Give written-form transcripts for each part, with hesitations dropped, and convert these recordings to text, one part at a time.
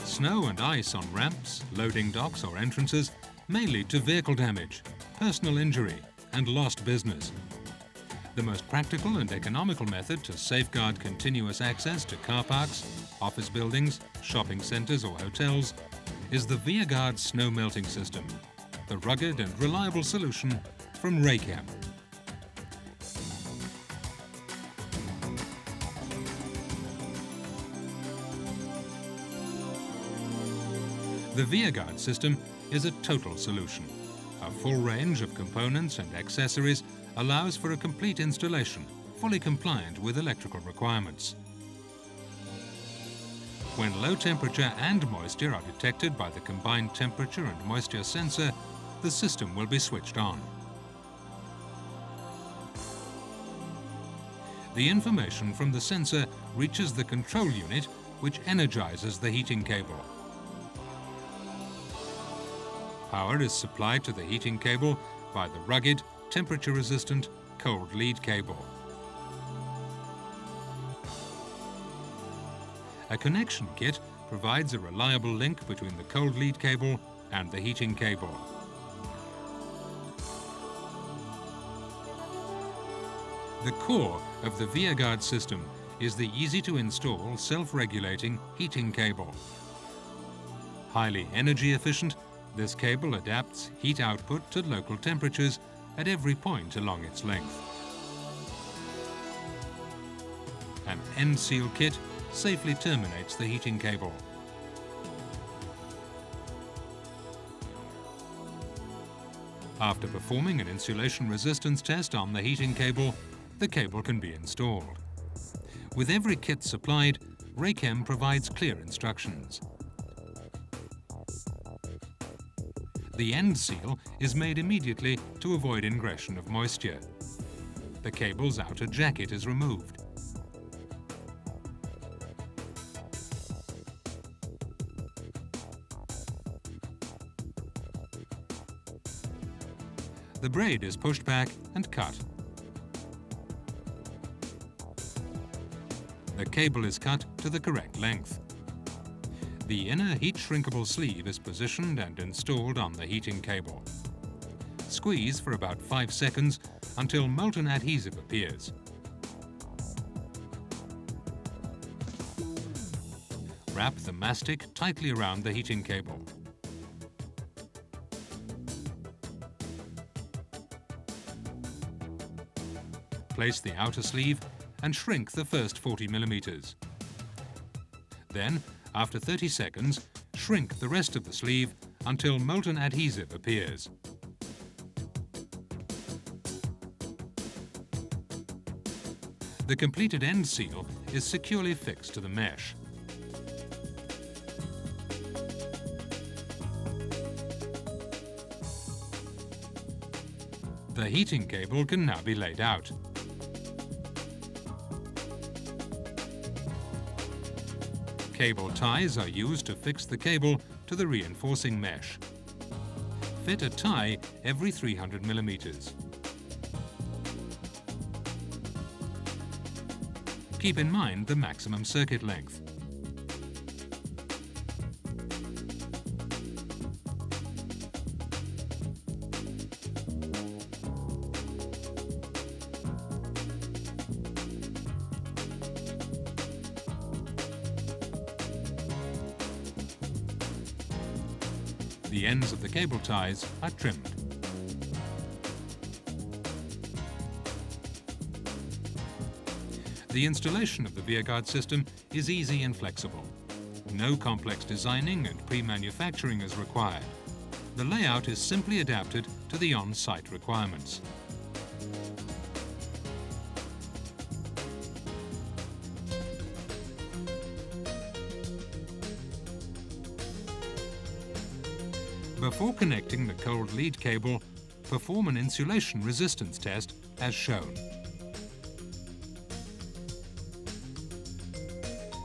Snow and ice on ramps, loading docks or entrances may lead to vehicle damage, personal injury and lost business. The most practical and economical method to safeguard continuous access to car parks, office buildings, shopping centres or hotels is the Viagard snow melting system, the rugged and reliable solution from Raychem. The Viagard system is a total solution. A full range of components and accessories allows for a complete installation, fully compliant with electrical requirements. When low temperature and moisture are detected by the combined temperature and moisture sensor, the system will be switched on. The information from the sensor reaches the control unit, which energizes the heating cable. Power is supplied to the heating cable by the rugged, temperature-resistant cold lead cable. A connection kit provides a reliable link between the cold lead cable and the heating cable. The core of the Viagard system is the easy-to-install, self-regulating heating cable. Highly energy efficient, this cable adapts heat output to local temperatures at every point along its length. An end seal kit safely terminates the heating cable. After performing an insulation resistance test on the heating cable, the cable can be installed. With every kit supplied, Raychem provides clear instructions. The end seal is made immediately to avoid ingression of moisture. The cable's outer jacket is removed. The braid is pushed back and cut. The cable is cut to the correct length. The inner heat-shrinkable sleeve is positioned and installed on the heating cable. Squeeze for about 5 seconds until molten adhesive appears. Wrap the mastic tightly around the heating cable. Place the outer sleeve and shrink the first 40 millimeters. Then, after 30 seconds, shrink the rest of the sleeve until molten adhesive appears. The completed end seal is securely fixed to the mesh. The heating cable can now be laid out. Cable ties are used to fix the cable to the reinforcing mesh. Fit a tie every 300 millimeters. Keep in mind the maximum circuit length. The ends of the cable ties are trimmed. The installation of the Viagard system is easy and flexible. No complex designing and pre-manufacturing is required. The layout is simply adapted to the on-site requirements. Before connecting the cold lead cable, perform an insulation resistance test as shown.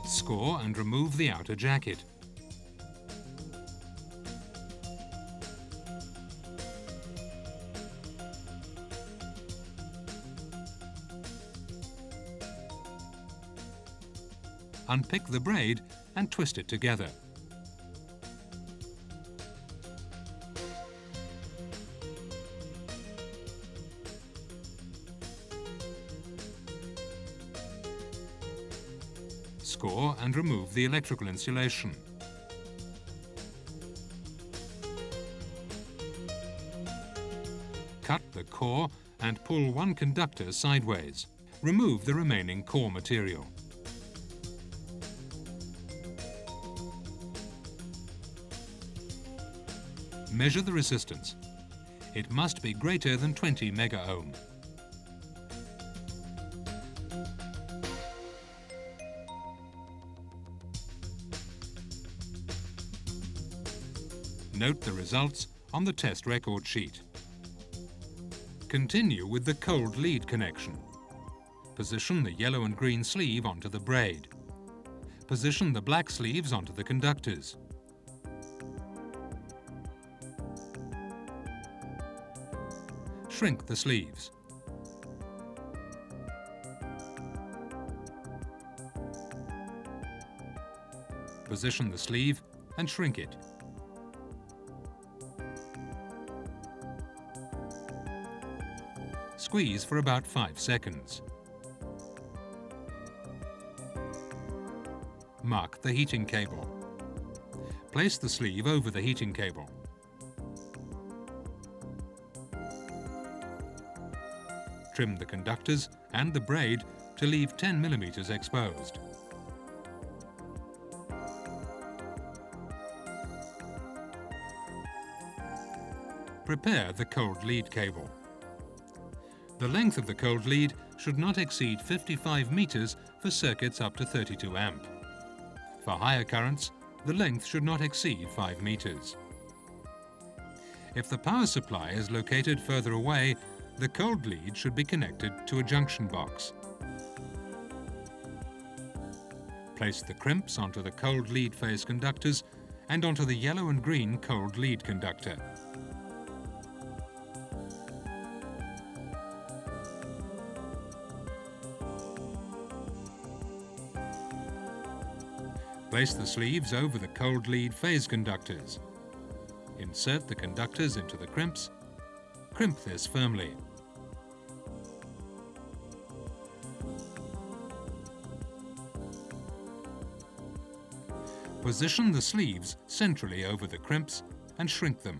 Score and remove the outer jacket. unpick the braid and twist it together. Score and remove the electrical insulation. Cut the core and pull one conductor sideways. Remove the remaining core material. Measure the resistance. It must be greater than 20 megaohm. Note the results on the test record sheet. Continue with the cold lead connection. Position the yellow and green sleeve onto the braid. Position the black sleeves onto the conductors. Shrink the sleeves. Position the sleeve and shrink it. Squeeze for about 5 seconds. Mark the heating cable. Place the sleeve over the heating cable. Trim the conductors and the braid to leave 10 mm exposed. Prepare the cold lead cable. The length of the cold lead should not exceed 55 meters for circuits up to 32 amp. For higher currents, the length should not exceed 5 meters. If the power supply is located further away, the cold lead should be connected to a junction box. Place the crimps onto the cold lead phase conductors and onto the yellow and green cold lead conductor. Place the sleeves over the cold lead phase conductors. Insert the conductors into the crimps. Crimp this firmly. Position the sleeves centrally over the crimps and shrink them.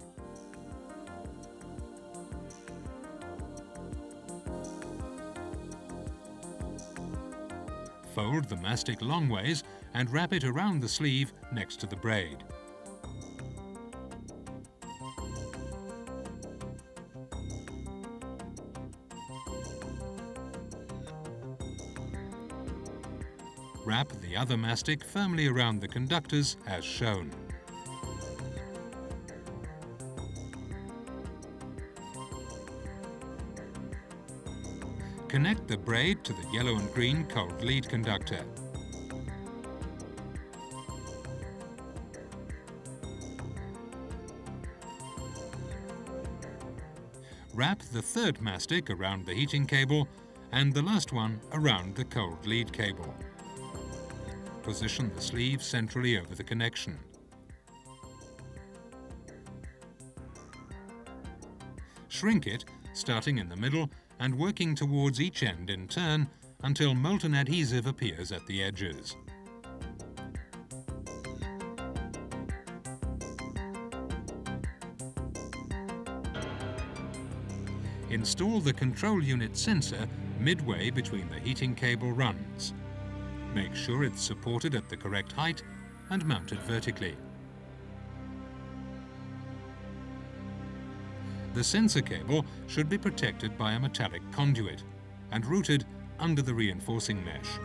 Fold the mastic longways and wrap it around the sleeve next to the braid. Wrap the other mastic firmly around the conductors as shown. Connect the braid to the yellow and green cold lead conductor. Wrap the third mastic around the heating cable and the last one around the cold lead cable. Position the sleeve centrally over the connection. Shrink it, starting in the middle and working towards each end in turn until molten adhesive appears at the edges. Install the control unit sensor midway between the heating cable runs. Make sure it's supported at the correct height and mounted vertically. The sensor cable should be protected by a metallic conduit and routed under the reinforcing mesh.